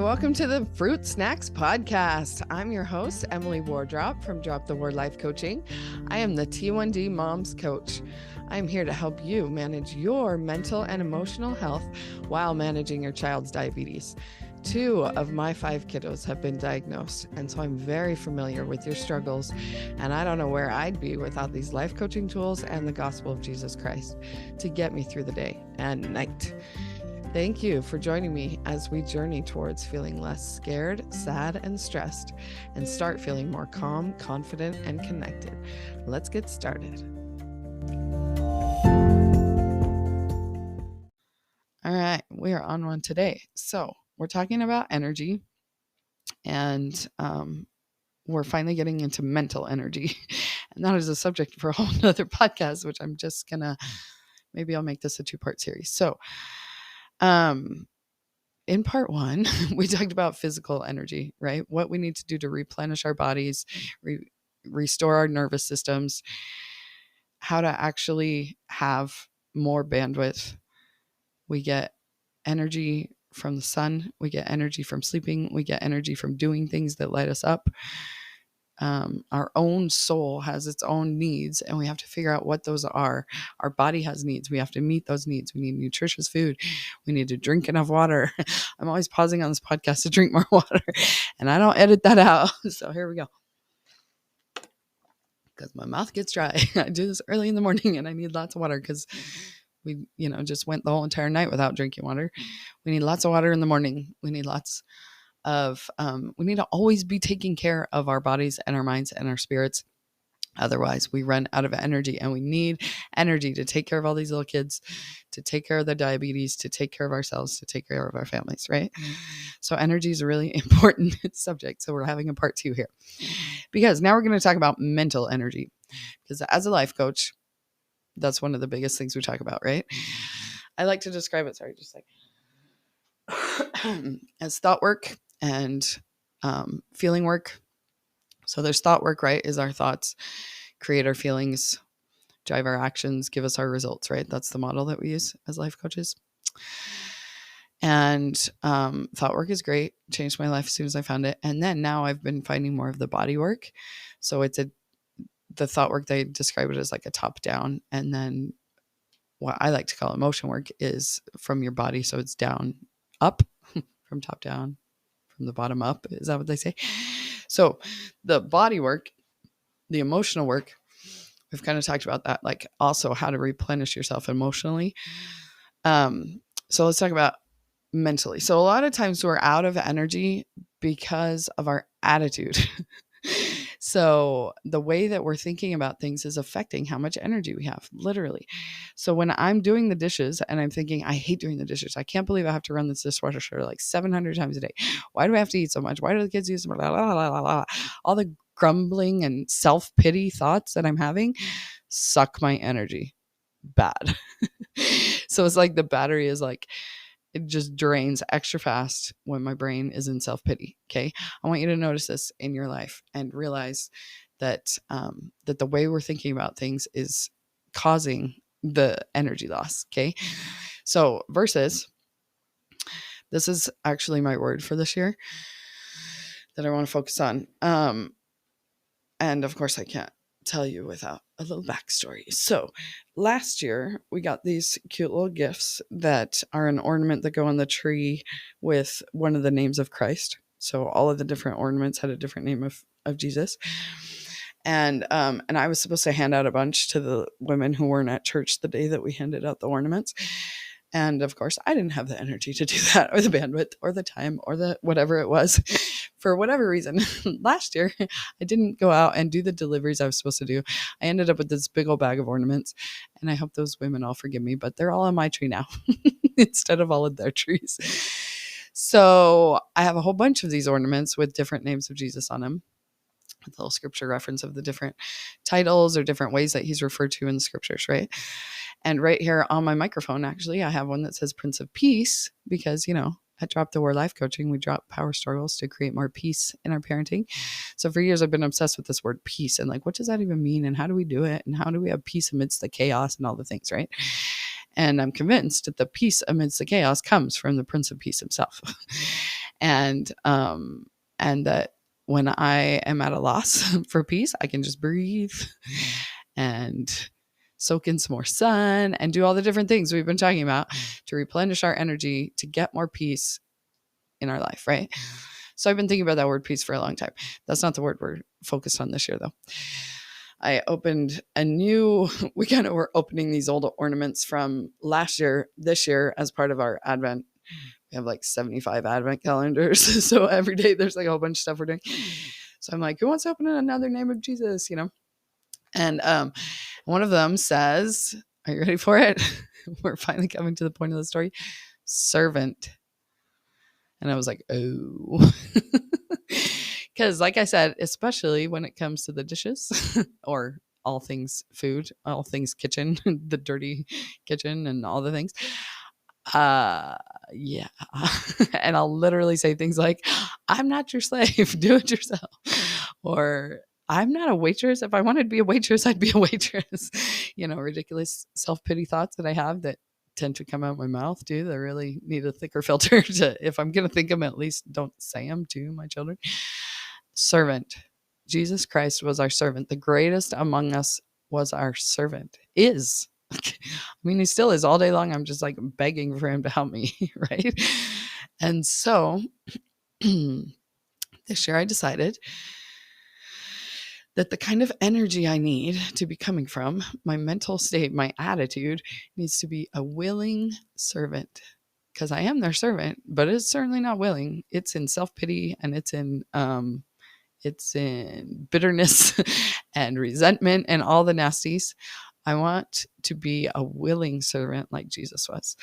welcome to the Fruit Snacks Podcast. I'm your host, Emily Wardrop from Drop the Word Life Coaching. I am the T1D Moms Coach. I'm here to help you manage your mental and emotional health while managing your child's diabetes. 2 of my 5 kiddos have been diagnosed, and so I'm very familiar with your struggles, and I don't know where I'd be without these life coaching tools and the gospel of Jesus Christ to get me through the day and night. Thank you for joining me as we journey towards feeling less scared, sad, and stressed, and start feeling more calm, confident, and connected. Let's get started. All right, we are on one today. So we're talking about energy, and we're finally getting into mental energy. And that is a subject for a whole nother podcast, which I'm just gonna, maybe I'll make this a 2-part series. So in part 1, we talked about physical energy, right? What we need to do to replenish our bodies, restore our nervous systems, how to actually have more bandwidth. We get energy from the sun. We get energy from sleeping. We get energy from doing things that light us up. Our own soul has its own needs, and we have to figure out what those are. Our body has needs. We have to meet those needs. We need nutritious food. We need to drink enough water. I'm always pausing on this podcast to drink more water, and I don't edit that out. So here we go. Because my mouth gets dry. I do this early in the morning, and I need lots of water because we, just went the whole entire night without drinking water. We need lots of water in the morning. We need lots of, we need to always be taking care of our bodies and our minds and our spirits. Otherwise, we run out of energy, and we need energy to take care of all these little kids, to take care of their diabetes, to take care of ourselves, to take care of our families, right? So energy is a really important subject. So we're having a part 2 here, because now we're going to talk about mental energy, because as a life coach, that's one of the biggest things we talk about, right? I like to describe it, as thought work and feeling work. So there's thought work, right? Is our thoughts create our feelings, drive our actions, give us our results, right? That's the model that we use as life coaches. And thought work is great. Changed my life as soon as I found it. And then now I've been finding more of the body work. So it's the thought work, they describe it as like a top down. And then what I like to call emotion work is from your body. So it's down, up, from top down, from the bottom up. Is that what they say? So the body work, the emotional work, we've kind of talked about that, like also how to replenish yourself emotionally. So let's talk about mentally. So a lot of times we're out of energy because of our attitude. So the way that we're thinking about things is affecting how much energy we have, literally. So when I'm doing the dishes and I'm thinking, I hate doing the dishes. I can't believe I have to run this dishwasher like 700 times a day. Why do I have to eat so much? Why do the kids use blah, blah, blah, blah, blah. All the grumbling and self-pity thoughts that I'm having suck my energy bad. So it's like the battery is like, it just drains extra fast when my brain is in self-pity. Okay. I want you to notice this in your life and realize that, that the way we're thinking about things is causing the energy loss. Okay. So versus, this is actually my word for this year that I want to focus on. And of course I can't tell you without a little backstory. So last year we got these cute little gifts that are an ornament that go on the tree with one of the names of Christ. So all of the different ornaments had a different name of Jesus. And I was supposed to hand out a bunch to the women who weren't at church the day that we handed out the ornaments. And of course, I didn't have the energy to do that, or the bandwidth, or the time, or the whatever it was, for whatever reason. Last year, I didn't go out and do the deliveries I was supposed to do. I ended up with this big old bag of ornaments, and I hope those women all forgive me, but they're all on my tree now instead of all of their trees. So I have a whole bunch of these ornaments with different names of Jesus on them, with a little scripture reference of the different titles or different ways that he's referred to in the scriptures, right? And right here on my microphone, actually, I have one that says Prince of Peace, because, at Drop the Word Life Coaching, we drop power struggles to create more peace in our parenting. So for years, I've been obsessed with this word peace and like, what does that even mean? And how do we do it? And how do we have peace amidst the chaos and all the things, right? And I'm convinced that the peace amidst the chaos comes from the Prince of Peace himself. And that when I am at a loss for peace, I can just breathe and soak in some more sun and do all the different things we've been talking about to replenish our energy to get more peace in our life, right? So I've been thinking about that word peace for a long time. That's not the word we're focused on this year, though. I opened we kind of were opening these old ornaments from last year, this year, as part of our Advent. We have like 75 Advent calendars. So every day there's like a whole bunch of stuff we're doing. So I'm like, who wants to open in another name of Jesus, And one of them says, are you ready for it? We're finally coming to the point of the story. Servant. And I was like, oh. Because like I said, especially when it comes to the dishes or all things food, all things kitchen, the dirty kitchen and all the things. Yeah. And I'll literally say things like, I'm not your slave, do it yourself. Or I'm not a waitress. If I wanted to be a waitress, I'd be a waitress. Ridiculous self-pity thoughts that I have that tend to come out my mouth too. That really need a thicker filter if I'm going to think them, at least don't say them to my children. Servant. Jesus Christ was our servant. The greatest among us was our servant. Is. I mean, he still is all day long. I'm just like begging for him to help me, right? And so this year I decided that the kind of energy I need to be coming from, my mental state, my attitude, needs to be a willing servant. Because I am their servant, but it's certainly not willing. It's in self-pity and it's in bitterness and resentment and all the nasties. I want to be a willing servant like Jesus was.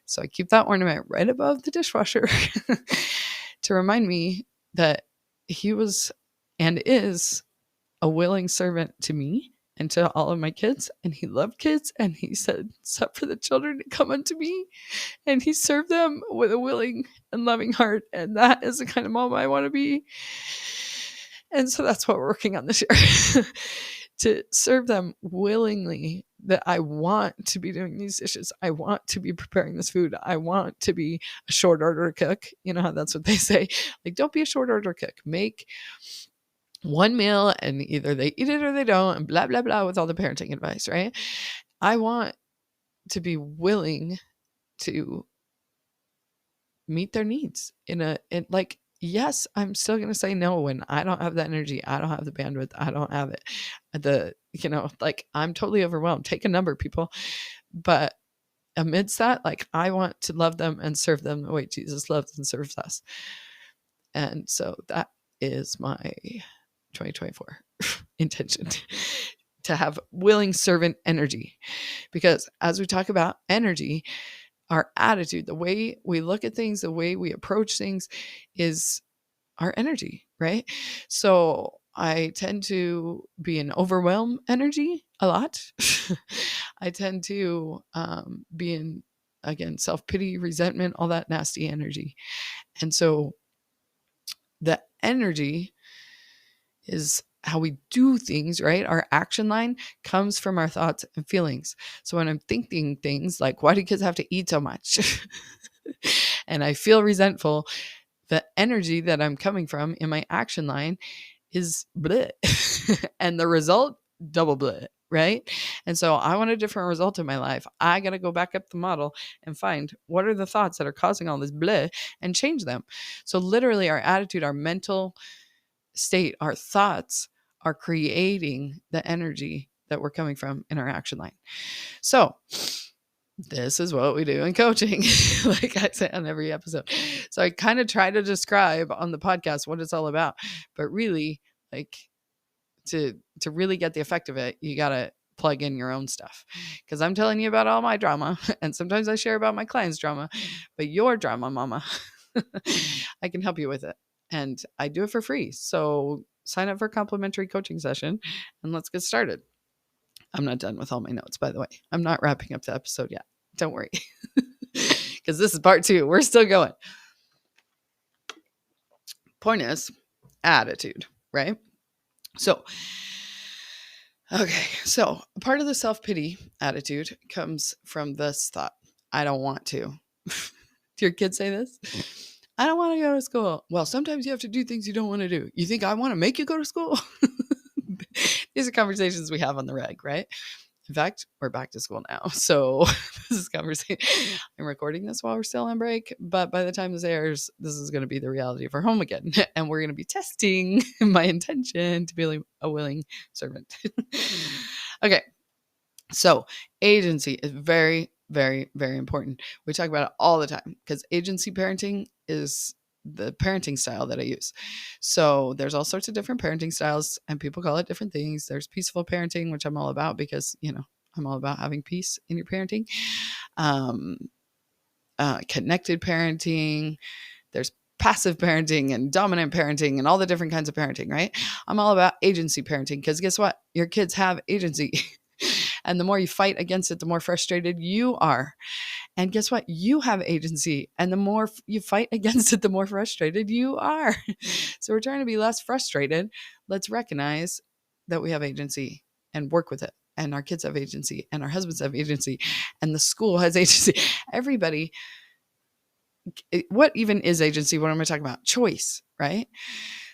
So I keep that ornament right above the dishwasher to remind me that he was and is a willing servant to me and to all of my kids. And he loved kids. And he said, suffer the children to come unto me. And he served them with a willing and loving heart. And that is the kind of mom I want to be. And so that's what we're working on this year. To serve them willingly, that I want to be doing these dishes. I want to be preparing this food. I want to be a short order cook. You know how that's what they say. Like, don't be a short order cook. Make one meal and either they eat it or they don't, and blah, blah, blah, with all the parenting advice, right? I want to be willing to meet their needs yes, I'm still going to say no when I don't have the energy. I don't have the bandwidth. I don't have it. I'm totally overwhelmed. Take a number, people. But amidst that, I want to love them and serve them the way Jesus loves and serves us. And so that is my 2024 intention, to have willing servant energy. Because as we talk about energy, our attitude, the way we look at things, the way we approach things is our energy, right? So I tend to be an overwhelm energy a lot. I tend to be in, again, self-pity, resentment, all that nasty energy. And so the energy is how we do things, right? Our action line comes from our thoughts and feelings. So when I'm thinking things like, why do kids have to eat so much? And I feel resentful, the energy that I'm coming from in my action line is bleh. And the result, double bleh, right? And so I want a different result in my life. I got to go back up the model and find what are the thoughts that are causing all this bleh and change them. So literally our attitude, our mental state, our thoughts are creating the energy that we're coming from in our action line. So this is what we do in coaching, like I say on every episode. So I kind of try to describe on the podcast what it's all about, but really, to really get the effect of it, you got to plug in your own stuff, because I'm telling you about all my drama, and sometimes I share about my clients' drama, but your drama, mama, I can help you with it. And I do it for free. So sign up for a complimentary coaching session and let's get started. I'm not done with all my notes, by the way. I'm not wrapping up the episode yet. Don't worry. Because this is part 2. We're still going. Point is attitude, right? So, okay. So part of the self-pity attitude comes from this thought. I don't want to. Do your kids say this? I don't want to go to school. Well, sometimes you have to do things you don't want to do. You think I want to make you go to school? These are conversations we have on the reg, right? In fact, we're back to school now. So this is conversation. I'm recording this while we're still on break, but by the time this airs, this is going to be the reality of our home again. And we're going to be testing my intention to be a willing servant. Okay. So agency is very, very, very important. We talk about it all the time because agency parenting is the parenting style that I use. So there's all sorts of different parenting styles and people call it different things. There's peaceful parenting, which I'm all about because, I'm all about having peace in your parenting. Connected parenting. There's passive parenting and dominant parenting and all the different kinds of parenting, right? I'm all about agency parenting because guess what? Your kids have agency. And the more you fight against it, the more frustrated you are. And guess what? You have agency. And the more you fight against it, the more frustrated you are. So we're trying to be less frustrated. Let's recognize that we have agency and work with it. And our kids have agency and our husbands have agency and the school has agency. Everybody. What even is agency? What am I talking about? Choice, right?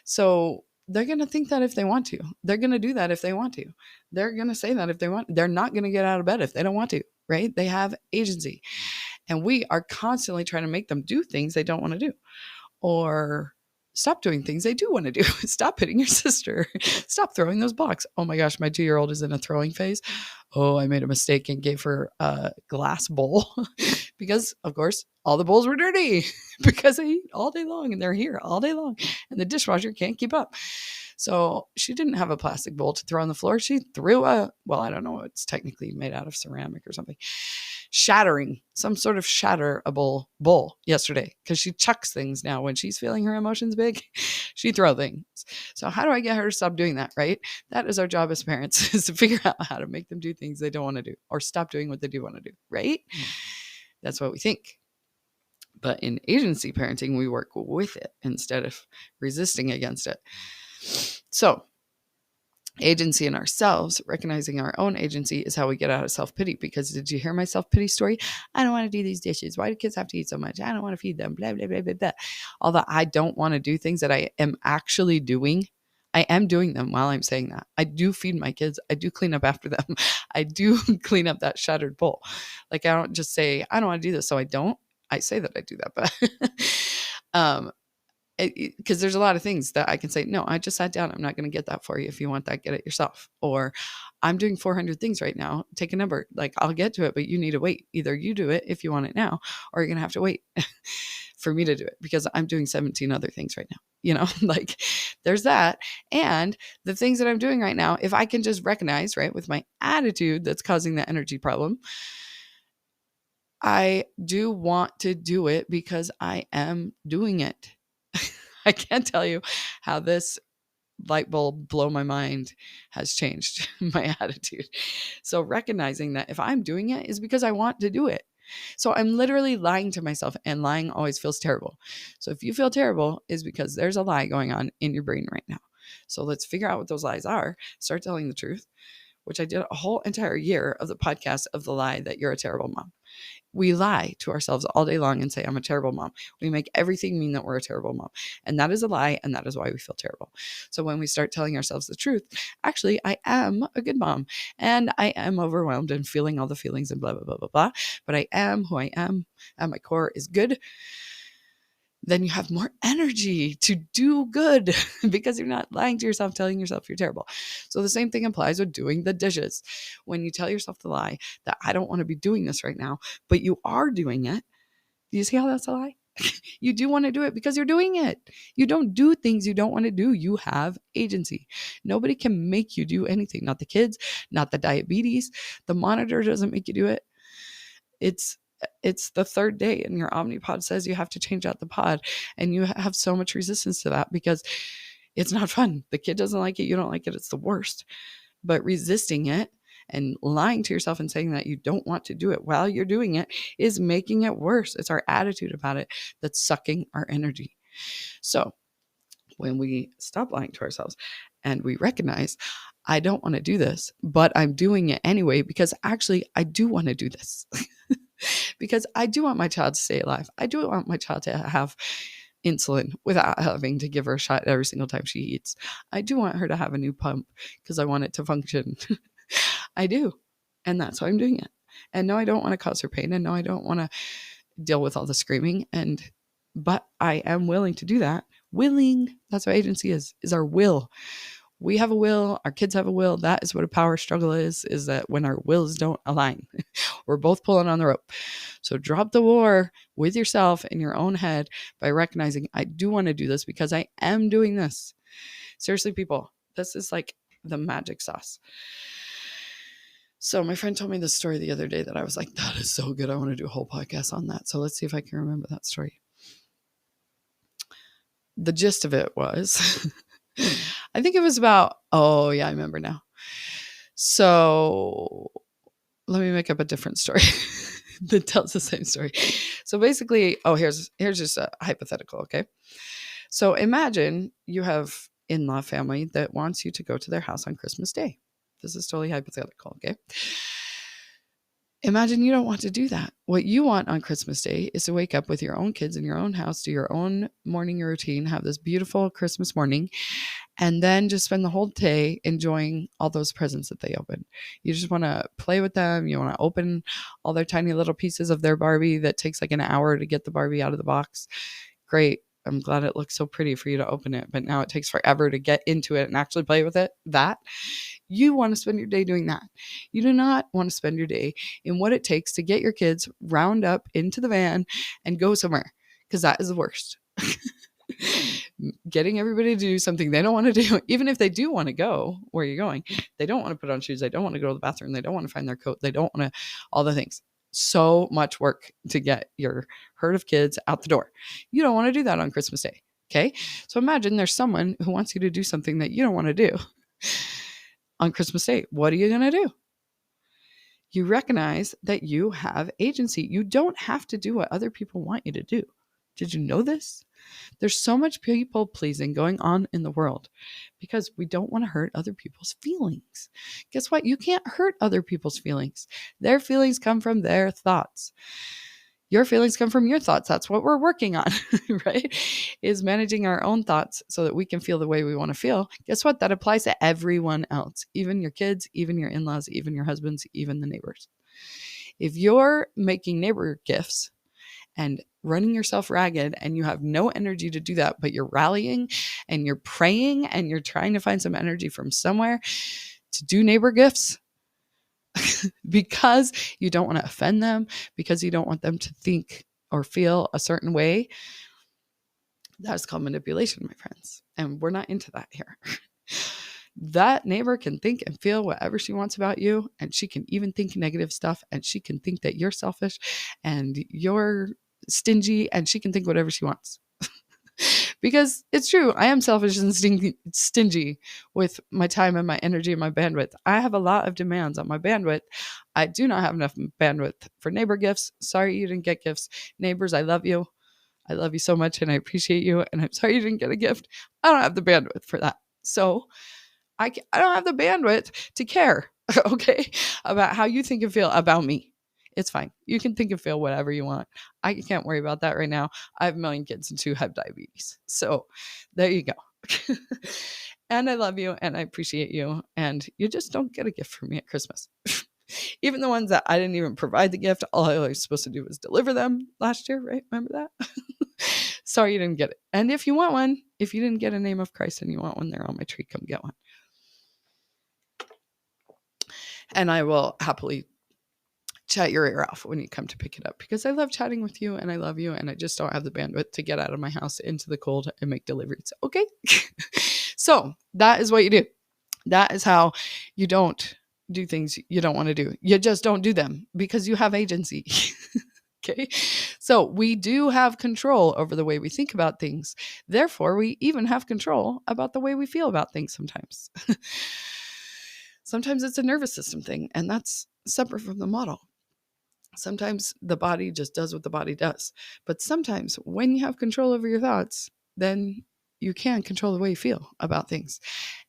So they're going to think that if they want to. They're going to do that if they want to. They're going to say that if they want. They're not going to get out of bed if they don't want to, right? They have agency. And we are constantly trying to make them do things they don't want to do or stop doing things they do want to do. Stop hitting your sister. Stop throwing those blocks. Oh my gosh, my 2-year-old is in a throwing phase. Oh, I made a mistake and gave her a glass bowl because, of course, all the bowls were dirty because they eat all day long and they're here all day long and the dishwasher can't keep up. So she didn't have a plastic bowl to throw on the floor. She threw I don't know, it's technically made out of ceramic or something. Some sort of shatterable bowl yesterday because she chucks things now when she's feeling her emotions big. She throw things. So how do I get her to stop doing that, right? That is our job as parents, is to figure out how to make them do things they don't want to do or stop doing what they do want to do, right? That's what we think. But in agency parenting, we work with it instead of resisting against it. So agency in ourselves, recognizing our own agency is how we get out of self-pity. Because did you hear my self-pity story? I don't want to do these dishes. Why do kids have to eat so much? I don't want to feed them. Blah, blah, blah, blah, blah. Although I don't want to do things that I am actually doing. I am doing them while I'm saying that. I do feed my kids. I do clean up after them. I do clean up that shattered bowl. Like I don't just say, I don't want to do this. So I don't. I say that I do that, but because there's a lot of things that I can say, no, I just sat down. I'm not going to get that for you. If you want that, get it yourself. Or I'm doing 400 things right now. Take a number. Like I'll get to it, but you need to wait. Either you do it if you want it now, or you're going to have to wait for me to do it because I'm doing 17 other things right now. Like there's that. And the things that I'm doing right now, if I can just recognize, right, with my attitude that's causing the energy problem, I do want to do it because I am doing it. I can't tell you how this light bulb blow my mind has changed my attitude. So recognizing that if I'm doing it is because I want to do it. So I'm literally lying to myself, and lying always feels terrible. So if you feel terrible, is because there's a lie going on in your brain right now. So let's figure out what those lies are. Start telling the truth, which I did a whole entire year of the podcast of the lie that you're a terrible mom. We lie to ourselves all day long and say, I'm a terrible mom. We make everything mean that we're a terrible mom. And that is a lie. And that is why we feel terrible. So when we start telling ourselves the truth, actually, I am a good mom and I am overwhelmed and feeling all the feelings and blah, blah, blah, blah, blah. But I am who I am and my core is good. Then you have more energy to do good because you're not lying to yourself, telling yourself you're terrible. So the same thing applies with doing the dishes. When you tell yourself the lie that I don't want to be doing this right now, but you are doing it. Do you see how that's a lie? You do want to do it because you're doing it. You don't do things you don't want to do. You have agency. Nobody can make you do anything. Not the kids, not the diabetes. The monitor doesn't make you do it. It's the third day and your Omnipod says you have to change out the pod, and you have so much resistance to that because it's not fun. The kid doesn't like it. You don't like it. It's the worst. But resisting it and lying to yourself and saying that you don't want to do it while you're doing it is making it worse. It's our attitude about it that's sucking our energy. So when we stop lying to ourselves and we recognize, I don't want to do this, but I'm doing it anyway because actually I do want to do this. Because I do want my child to stay alive. I do want my child to have insulin without having to give her a shot every single time she eats. I do want her to have a new pump because I want it to function. I do. And that's why I'm doing it. And no, I don't want to cause her pain. And no, I don't want to deal with all the screaming. But I am willing to do that. Willing. That's what agency is our will. We have a will. Our kids have a will. That is what a power struggle is that when our wills don't align, we're both pulling on the rope. So drop the war with yourself in your own head by recognizing, I do want to do this because I am doing this. Seriously, people, this is like the magic sauce. So my friend told me this story the other day that I was like, that is so good. I want to do a whole podcast on that. So let's see if I can remember that story. The gist of it was, I think it was about, oh yeah, I remember now. So let me make up a different story that tells the same story. So basically, here's just a hypothetical, okay? So imagine you have in-law family that wants you to go to their house on Christmas Day. This is totally hypothetical, okay? Imagine you don't want to do that. What you want on Christmas Day is to wake up with your own kids in your own house, do your own morning routine, have this beautiful Christmas morning, and then just spend the whole day enjoying all those presents that they open. You just want to play with them. You want to open all their tiny little pieces of their Barbie that takes like an hour to get the Barbie out of the box. Great. I'm glad it looks so pretty for you to open it, but now it takes forever to get into it and actually play with it. You want to spend your day doing that. You do not want to spend your day in what it takes to get your kids round up into the van and go somewhere, because that is the worst. Getting everybody to do something they don't want to do, even if they do want to go where you're going. They don't want to put on shoes. They don't want to go to the bathroom. They don't want to find their coat. They don't want to, all the things. So much work to get your herd of kids out the door. You don't want to do that on Christmas Day. Okay. So imagine there's someone who wants you to do something that you don't want to do on Christmas Day. What are you going to do? You recognize that you have agency. You don't have to do what other people want you to do. Did you know this? There's so much people pleasing going on in the world because we don't want to hurt other people's feelings. Guess what? You can't hurt other people's feelings. Their feelings come from their thoughts. Your feelings come from your thoughts. That's what we're working on, right? Is managing our own thoughts so that we can feel the way we want to feel. Guess what? That applies to everyone else, even your kids, even your in-laws, even your husbands, even the neighbors. If you're making neighbor gifts and running yourself ragged and you have no energy to do that, but you're rallying and you're praying and you're trying to find some energy from somewhere to do neighbor gifts because you don't want to offend them, because you don't want them to think or feel a certain way, that's called manipulation, my friends. And we're not into that here. That neighbor can think and feel whatever she wants about you, and she can even think negative stuff, and she can think that you're selfish and you're stingy, and she can think whatever she wants. Because it's true, I am selfish and stingy with my time and my energy and my bandwidth. I have a lot of demands on my bandwidth. I do not have enough bandwidth for neighbor gifts. Sorry you didn't get gifts. Neighbors, I love you. I love you so much and I appreciate you. And I'm sorry you didn't get a gift. I don't have the bandwidth for that. So I don't have the bandwidth to care, okay, about how you think and feel about me. It's fine. You can think and feel whatever you want. I can't worry about that right now. I have 1 million kids and 2 have diabetes. So there you go. And I love you and I appreciate you. And you just don't get a gift from me at Christmas. Even the ones that I didn't even provide the gift, all I was supposed to do was deliver them last year, right? Remember that? Sorry you didn't get it. And if you want one, if you didn't get a name of Christ and you want one, they're on my tree, come get one. And I will happily chat your ear off when you come to pick it up, because I love chatting with you and I love you, and I just don't have the bandwidth to get out of my house into the cold and make deliveries. Okay. So that is what you do. That is how you don't do things you don't want to do. You just don't do them because you have agency. Okay. So we do have control over the way we think about things. Therefore, we even have control about the way we feel about things sometimes. Sometimes it's a nervous system thing, and that's separate from the model. Sometimes the body just does what the body does. But sometimes when you have control over your thoughts, then you can control the way you feel about things.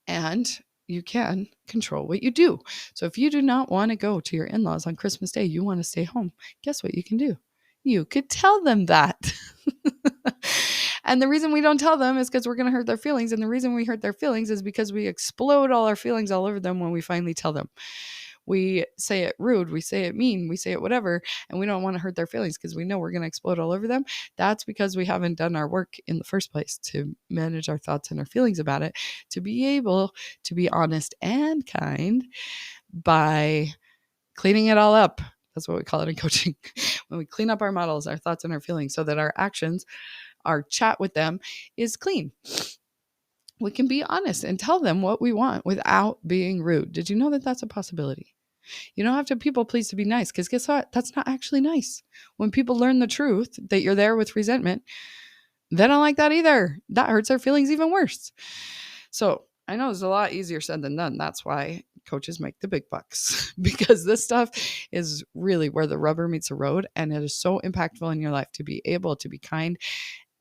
And you can control what you do. So if you do not want to go to your in-laws on Christmas Day, you want to stay home, guess what you can do? You could tell them that. And the reason we don't tell them is because we're going to hurt their feelings. And the reason we hurt their feelings is because we explode all our feelings all over them when we finally tell them. We say it rude, we say it mean, we say it whatever, and we don't want to hurt their feelings because we know we're going to explode all over them. That's because we haven't done our work in the first place to manage our thoughts and our feelings about it, to be able to be honest and kind by cleaning it all up. That's what we call it in coaching. When we clean up our models, our thoughts and our feelings so that our actions, our chat with them is clean. We can be honest and tell them what we want without being rude. Did you know that that's a possibility? You don't have to people please to be nice, because guess what? That's not actually nice. When people learn the truth that you're there with resentment, they don't like that either. That hurts their feelings even worse. So I know it's a lot easier said than done. That's why coaches make the big bucks, because this stuff is really where the rubber meets the road. And it is so impactful in your life to be able to be kind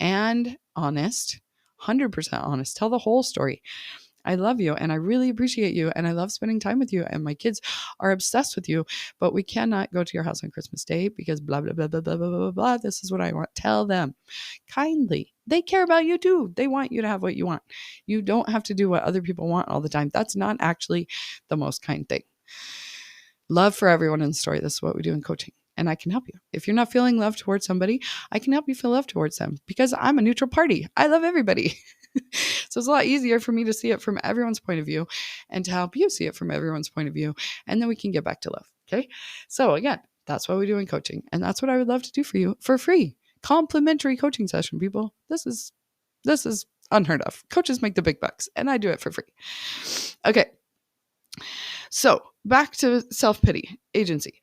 and honest, 100% honest. Tell the whole story. I love you and I really appreciate you and I love spending time with you and my kids are obsessed with you, but we cannot go to your house on Christmas Day because blah, blah, blah, blah, blah, blah, blah, blah. This is what I want. Tell them kindly. They care about you too. They want you to have what you want. You don't have to do what other people want all the time. That's not actually the most kind thing. Love for everyone in the story. This is what we do in coaching. And I can help you. If you're not feeling love towards somebody, I can help you feel love towards them because I'm a neutral party. I love everybody. So it's a lot easier for me to see it from everyone's point of view and to help you see it from everyone's point of view. And then we can get back to love. Okay. So again, that's what we do in coaching. And that's what I would love to do for you for free. Complimentary coaching session, people. This is unheard of. Coaches make the big bucks and I do it for free. Okay. So back to self-pity, agency.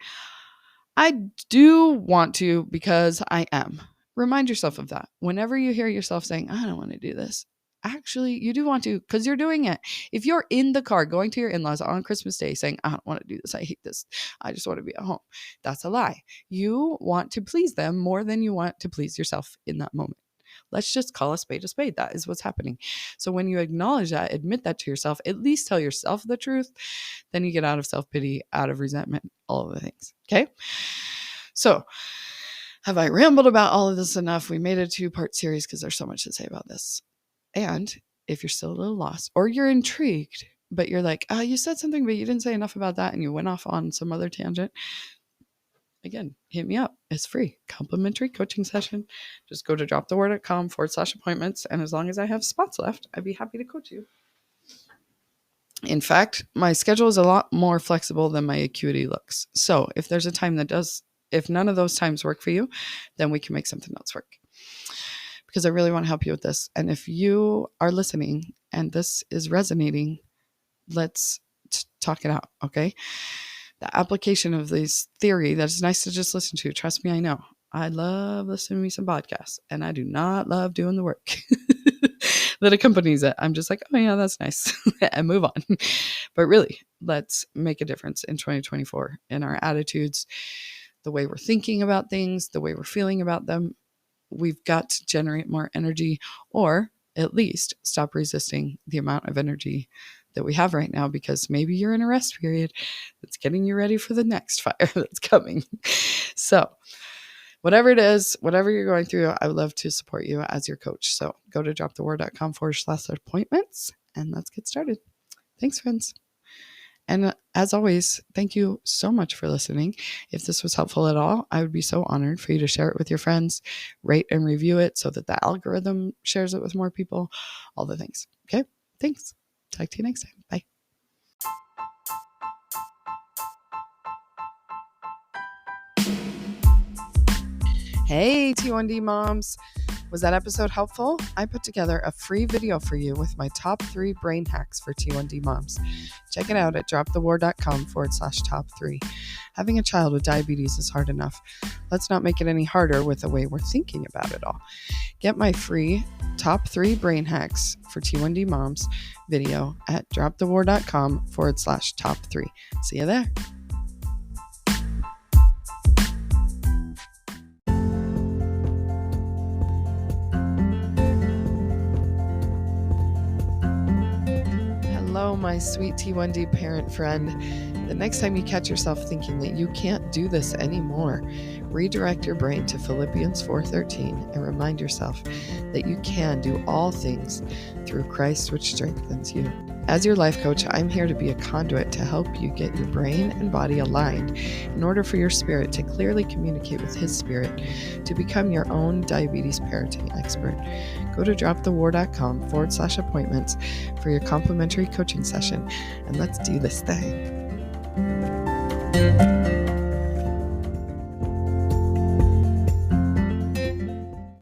I do want to, because I am. Remind yourself of that. Whenever you hear yourself saying, I don't want to do this, actually, you do want to, because you're doing it. If you're in the car going to your in-laws on Christmas Day saying, I don't want to do this, I hate this, I just want to be at home, that's a lie. You want to please them more than you want to please yourself in that moment. Let's just call a spade a spade. That is what's happening. So when you acknowledge that, admit that to yourself, at least tell yourself the truth, then you get out of self-pity, out of resentment, all of the things. Okay? So have I rambled about all of this enough? We made a 2-part series because there's so much to say about this. And if you're still a little lost or you're intrigued, but you're like, oh, you said something, but you didn't say enough about that and you went off on some other tangent, again, hit me up. It's free. Complimentary coaching session. Just go to droptheword.com/appointments. And as long as I have spots left, I'd be happy to coach you. In fact, my schedule is a lot more flexible than my acuity looks. So if there's a time that does, if none of those times work for you, then we can make something else work. Because I really want to help you with this. And if you are listening and this is resonating, let's talk it out. Okay. The application of this theory that is nice to just listen to. Trust me, I know. I love listening to me some podcasts and I do not love doing the work that accompanies it. I'm just like, oh yeah, that's nice and move on. But really, let's make a difference in 2024 in our attitudes, the way we're thinking about things, the way we're feeling about them. We've got to generate more energy or at least stop resisting the amount of energy that we have right now, because maybe you're in a rest period that's getting you ready for the next fire that's coming. So whatever it is, whatever you're going through, I would love to support you as your coach. So go to droptheword.com/appointments and let's get started. Thanks, friends. And as always, thank you so much for listening. If this was helpful at all, I would be so honored for you to share it with your friends, rate and review it so that the algorithm shares it with more people, all the things. Okay, thanks. Talk to you next time. Bye. Hey, T1D moms. Was that episode helpful? I put together a free video for you with my top 3 brain hacks for T1D moms. Check it out at droptheword.com/top3. Having a child with diabetes is hard enough. Let's not make it any harder with the way we're thinking about it all. Get my free top 3 brain hacks for T1D moms video at droptheword.com/top3. See you there. Hello, my sweet T1D parent friend. The next time you catch yourself thinking that you can't do this anymore, redirect your brain to Philippians 4:13 and remind yourself that you can do all things through Christ, which strengthens you. As your life coach, I'm here to be a conduit to help you get your brain and body aligned in order for your spirit to clearly communicate with His Spirit to become your own diabetes parenting expert. Go to dropthewar.com/appointments for your complimentary coaching session, and let's do this thing.